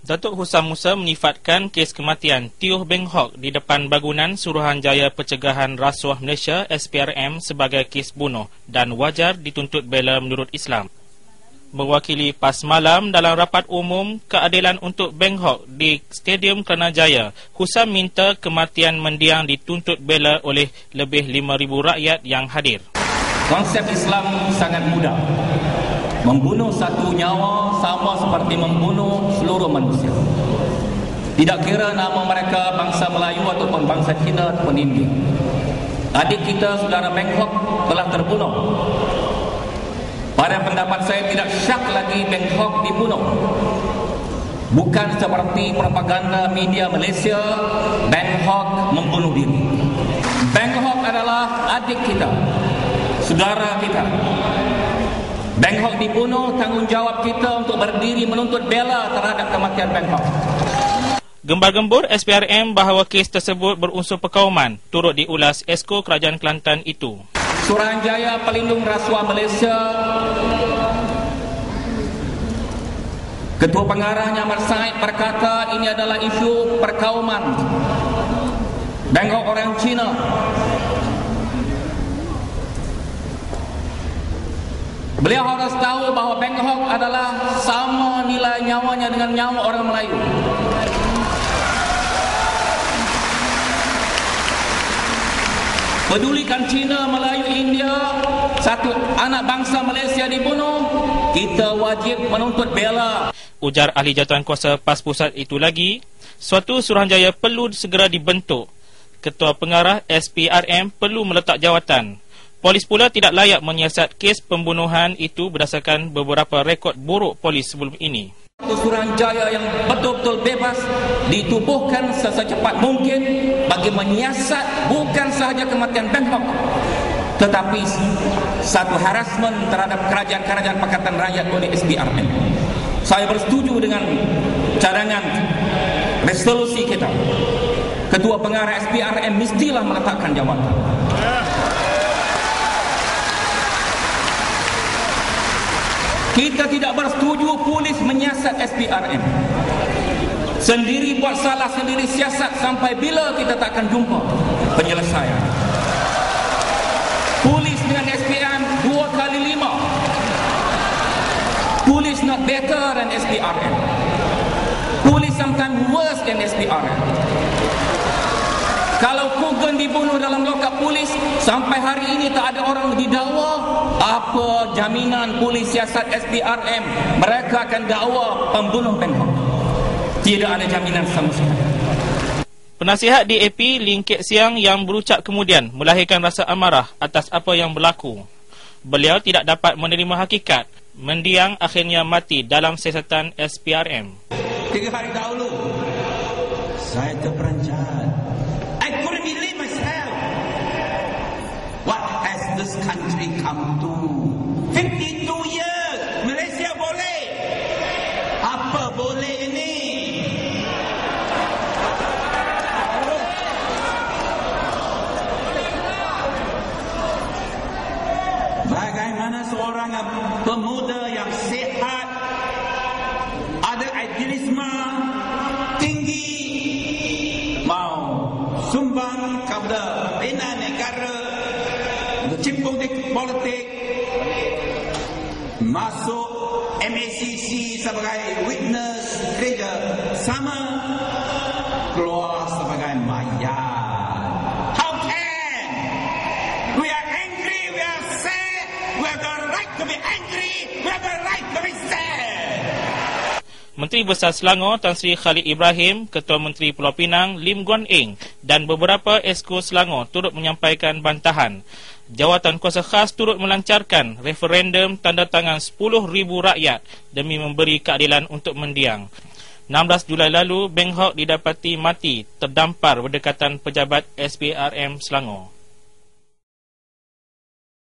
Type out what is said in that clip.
Datuk Husam Musa menyifatkan kes kematian Tioh Beng Hok di depan bangunan Suruhanjaya Pencegahan Rasuah Malaysia SPRM sebagai kes bunuh dan wajar dituntut bela menurut Islam. Mewakili PAS Malam dalam rapat umum keadilan untuk Beng Hok di Stadium Keranajaya, Husam minta kematian mendiang dituntut bela oleh lebih 5,000 rakyat yang hadir. Konsep Islam sangat mudah. Membunuh satu nyawa sama seperti membunuh seluruh manusia. Tidak kira nama mereka bangsa Melayu ataupun bangsa Cina ataupun India. Adik kita, saudara Beng Hok, telah terbunuh. Pada pendapat saya tidak syak lagi Beng Hok dibunuh. Bukan seperti propaganda media Malaysia, Beng Hok membunuh diri. Beng Hok adalah adik kita, saudara kita. Beng Hok dibunuh, tanggungjawab kita untuk berdiri menuntut bela terhadap kematian Beng Hok. Gembar-gembur SPRM bahawa kes tersebut berunsur perkauman turut diulas Esko Kerajaan Kelantan itu. Suruhanjaya Pelindung Rasuah Malaysia, Ketua Pengarahnya Ahmad Said berkata ini adalah isu perkauman. Beng Hok orang Cina. Beliau harus tahu bahawa Beng Hok adalah sama nilai nyawanya dengan nyawa orang Melayu. Pedulikan Cina, Melayu, India, satu anak bangsa Malaysia dibunuh, kita wajib menuntut bela. Ujar ahli jawatankuasa PAS Pusat itu lagi, suatu Suruhanjaya perlu segera dibentuk. Ketua Pengarah SPRM perlu meletak jawatan. Polis pula tidak layak menyiasat kes pembunuhan itu berdasarkan beberapa rekod buruk polis sebelum ini. Suruhanjaya yang betul-betul bebas ditubuhkan secepat mungkin bagi menyiasat bukan sahaja kematian Beng Hok, tetapi satu harassment terhadap kerajaan-kerajaan Pakatan Rakyat oleh SPRM. Saya bersetuju dengan cadangan resolusi kita. Ketua Pengarah SPRM mestilah meletakkan jawatan. Kita tidak bersetuju polis menyiasat SPRM. Sendiri buat salah, sendiri siasat, sampai bila kita takkan jumpa penyelesaian. Polis dengan SPRM 2 kali 5. Polis not better than SPRM. Polis sometimes worse than SPRM. Kalau Kugen dibunuh dalam lokap polis, sampai hari ini tak ada orang didakwa, apa jaminan polis siasat SPRM mereka akan dakwa pembunuh Beng Hok? Tidak ada jaminan sama sekali. Penasihat DAP Lim Kek Siang yang berucap kemudian melahirkan rasa amarah atas apa yang berlaku. Beliau tidak dapat menerima hakikat mendiang akhirnya mati dalam siasatan SPRM. 3 hari dahulu saya terperanjat. This country come to 52 years Malaysia boleh apa boleh ini? Bagaimana seorang pemuda yang sehat, ada idealisme tinggi, mau sumbang kepada bina negara, bercimpung di politik, masuk MACC sebagai witness kerja sama, keluar sebagai mayat. How can? We are angry, we are sad, we have the right to be angry, we have the right to be sad. Menteri Besar Selangor Tan Sri Khalid Ibrahim, Ketua Menteri Pulau Pinang Lim Guan Eng dan beberapa Esko Selangor turut menyampaikan bantahan. Jawatan kuasa khas turut melancarkan referendum tanda tangan 10,000 rakyat demi memberi keadilan untuk mendiang. 16 Julai lalu, Beng Hok didapati mati terdampar berdekatan pejabat SPRM Selangor.